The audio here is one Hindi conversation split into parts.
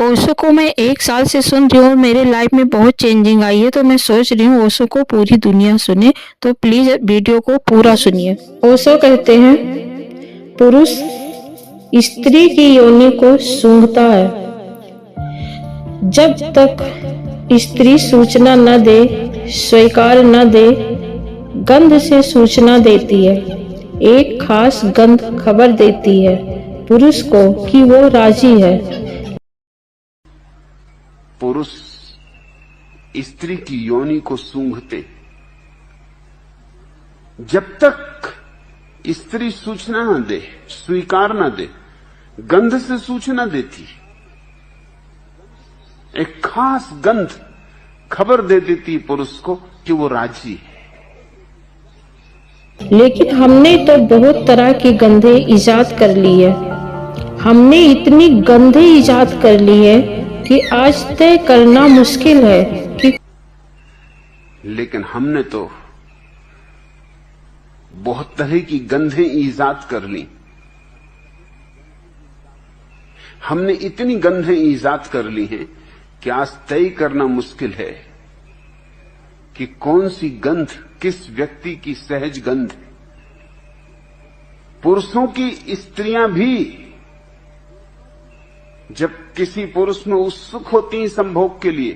ओशो को मैं 1 साल से सुन रही हूँ और मेरे लाइफ में बहुत चेंजिंग आई है, तो मैं सोच रही हूँ ओशो को पूरी दुनिया सुने। तो प्लीज वीडियो को पूरा सुनिए। ओशो कहते हैं, पुरुष स्त्री की योनि को सूंघता है। जब तक स्त्री सूचना न दे, स्वीकार न दे, गंध से सूचना देती है। एक खास गंध खबर देती है पुरुष को कि वो राजी है। पुरुष स्त्री की योनि को सूंघते, जब तक स्त्री सूचना न दे, स्वीकार न दे, गंध से सूचना देती, एक खास गंध खबर दे देती पुरुष को कि वो राजी है। लेकिन हमने तो बहुत तरह की गंधे इजाद कर ली है। हमने इतनी गंधे इजाद कर ली है कि आज तय करना मुश्किल है कि लेकिन हमने तो बहुत तरह की गंधें ईजाद कर ली। हमने इतनी गंधें ईजाद कर ली हैं कि आज तय करना मुश्किल है कि कौन सी गंध किस व्यक्ति की सहज गंध। पुरुषों की स्त्रियां भी जब किसी पुरुष में उत्सुक होती हैं संभोग के लिए,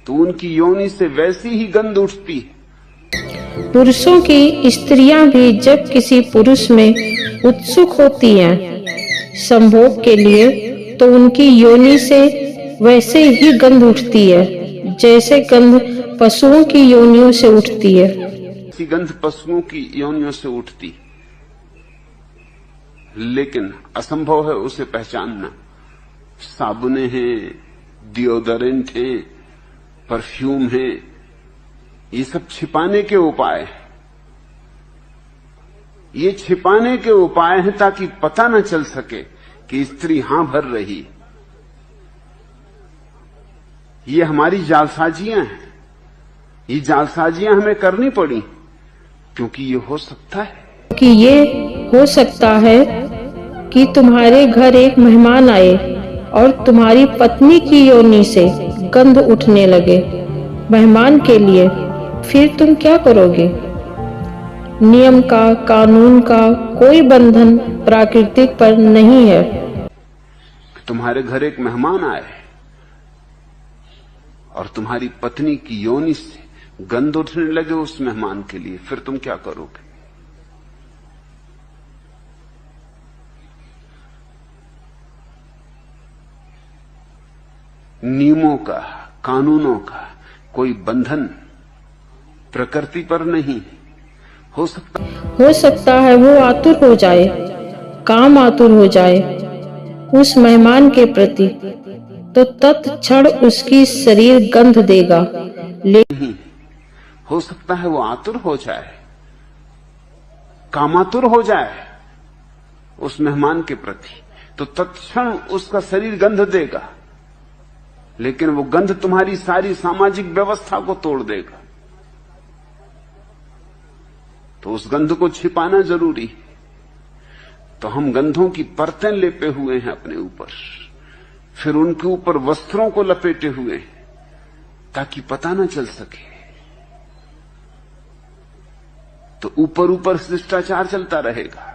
तो उनकी योनि से वैसी ही गंध उठती है। पुरुषों की स्त्रियां भी जब किसी पुरुष में उत्सुक होती हैं संभोग के लिए, तो उनकी योनि से वैसे ही गंध उठती है जैसे गंध पशुओं की योनियों से उठती है। ऐसी गंध पशुओं की योनियों से उठती, लेकिन असंभव है उसे पहचानना। साबुने हैं, डिओडोरेंट हैं, परफ्यूम हैं, ये सब छिपाने के उपाय हैं। ये छिपाने के उपाय हैं ताकि पता न चल सके कि स्त्री हां भर रही। ये हमारी जालसाजियां हैं। ये जालसाजियां हमें करनी पड़ी क्योंकि ये हो सकता है कि तुम्हारे घर एक मेहमान आए और तुम्हारी पत्नी की योनि से गंध उठने लगे मेहमान के लिए, फिर तुम क्या करोगे? नियम का, कानून का कोई बंधन प्राकृतिक पर नहीं है। तुम्हारे घर एक मेहमान आए और तुम्हारी पत्नी की योनि से गंध उठने लगे उस मेहमान के लिए, फिर तुम क्या करोगे? नियमों का, कानूनों का कोई बंधन प्रकृति पर नहीं। हो सकता है वो आतुर हो जाए, काम आतुर हो जाए उस मेहमान के प्रति, तो तत्क्षण उसकी शरीर गंध देगा। लेकिन हो सकता है वो आतुर हो जाए, कामातुर हो जाए उस मेहमान के प्रति, तो तत्क्षण उसका शरीर गंध देगा, लेकिन वो गंध तुम्हारी सारी सामाजिक व्यवस्था को तोड़ देगा। तो उस गंध को छिपाना जरूरी है। तो हम गंधों की परतें लेपे हुए हैं अपने ऊपर, फिर उनके ऊपर वस्त्रों को लपेटे हुए हैं ताकि पता ना चल सके। तो ऊपर ऊपर शिष्टाचार चलता रहेगा।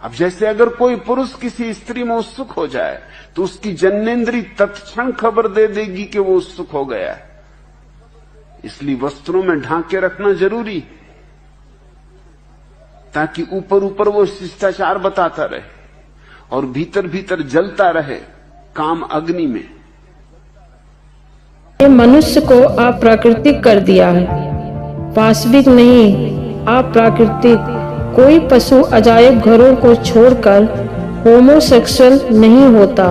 अब जैसे अगर कोई पुरुष किसी स्त्री में उत्सुक हो जाए तो उसकी जन्नेन्द्री तत्क्षण खबर दे देगी कि वो उत्सुक हो गया है। इसलिए वस्त्रों में ढांक के रखना जरूरी है ताकि ऊपर ऊपर वो शिष्टाचार बताता रहे और भीतर भीतर जलता रहे काम अग्नि में। मनुष्य को अप्राकृतिक कर दिया है, वास्तविक नहीं, अप्राकृतिक। कोई पशु अजायब घरों को छोड़कर होमोसेक्सुअल नहीं होता।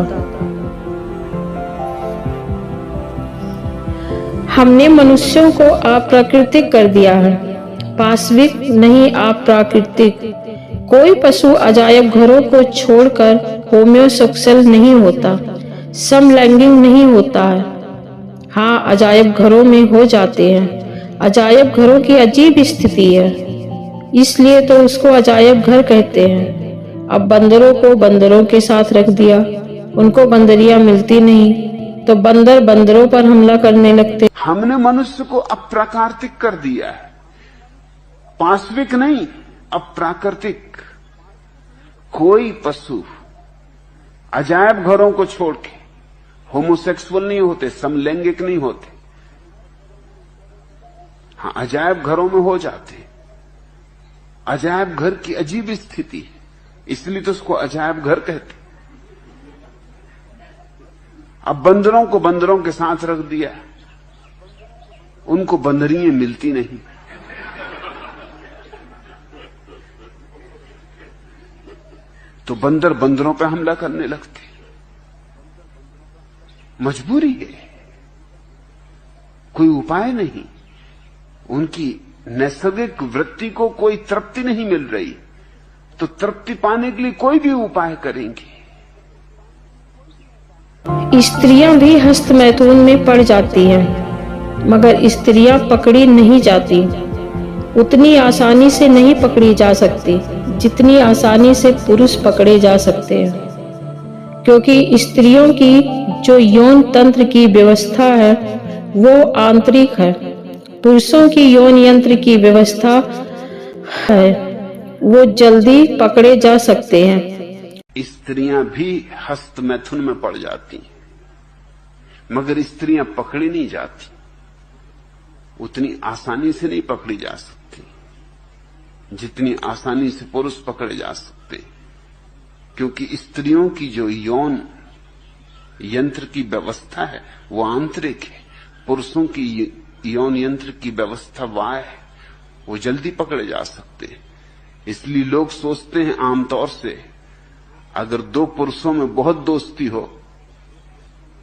हमने मनुष्यों को अप्राकृतिक कर दिया है, वास्तविक नहीं, अप्राकृतिक। कोई पशु अजायब घरों को छोड़कर होमोसेक्सुअल नहीं होता, समलैंगिक नहीं होता है। हाँ, अजायब घरों में हो जाते हैं। अजायब घरों की अजीब स्थिति है, इसलिए तो उसको अजायब घर कहते हैं। अब बंदरों को बंदरों के साथ रख दिया, उनको बंदरियां मिलती नहीं तो बंदर बंदरों पर हमला करने लगते। हमने मनुष्य को अप्राकृतिक कर दिया है, पाशविक नहीं, अप्राकृतिक। कोई पशु अजायब घरों को छोड़ के होमोसेक्सुअल नहीं होते, समलैंगिक नहीं होते। हाँ, अजायब घरों में हो जाते। अजायब घर की अजीब स्थिति है, इसलिए तो उसको अजायब घर कहते। अब बंदरों को बंदरों के साथ रख दिया, उनको बंदरियां मिलती नहीं। तो बंदर बंदरों पे हमला करने लगते। मजबूरी है, कोई उपाय नहीं। उनकी नैसर्गिक वृत्ति को कोई तृप्ति नहीं मिल रही, तो तृप्ति पाने के लिए कोई भी उपाय करेंगे। स्त्रियां भी हस्त मैथुन में पड़ जाती हैं, मगर स्त्रियां पकड़ी नहीं जाती। उतनी आसानी से नहीं पकड़ी जा सकती जितनी आसानी से पुरुष पकड़े जा सकते हैं, क्योंकि स्त्रियों की जो यौन तंत्र की व्यवस्था है वो आंतरिक है। पुरुषों की यौन यंत्र की व्यवस्था है, वो जल्दी पकड़े जा सकते हैं। स्त्रियां भी हस्त मैथुन में पड़ जाती, मगर स्त्रियां पकड़ी नहीं जाती, उतनी आसानी से नहीं पकड़ी जा सकती जितनी आसानी से पुरुष पकड़े जा सकते। क्योंकि स्त्रियों की जो यौन यंत्र की व्यवस्था है वो आंतरिक है, पुरुषों की यौन यंत्र की व्यवस्था बाह्य है, वो जल्दी पकड़े जा सकते। इसलिए लोग सोचते हैं आमतौर से, अगर दो पुरुषों में बहुत दोस्ती हो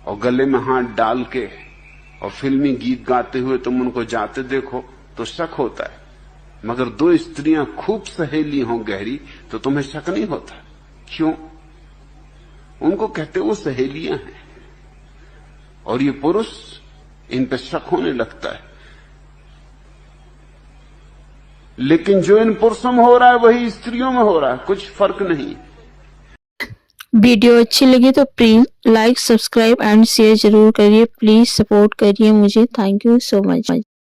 और गले में हाथ डाल के और फिल्मी गीत गाते हुए तुम उनको जाते देखो तो शक होता है, मगर दो स्त्रियां खूब सहेली हों गहरी तो तुम्हें शक नहीं होता। क्यों? उनको कहते वो सहेलियां हैं, और ये पुरुष, इन पर शक होने लगता है। लेकिन जो इन पुरुषों में हो रहा है वही स्त्रियों में हो रहा है, कुछ फर्क नहीं। वीडियो अच्छी लगी तो please like, subscribe and share जरूर करिए। प्लीज सपोर्ट करिए मुझे। Thank you so much.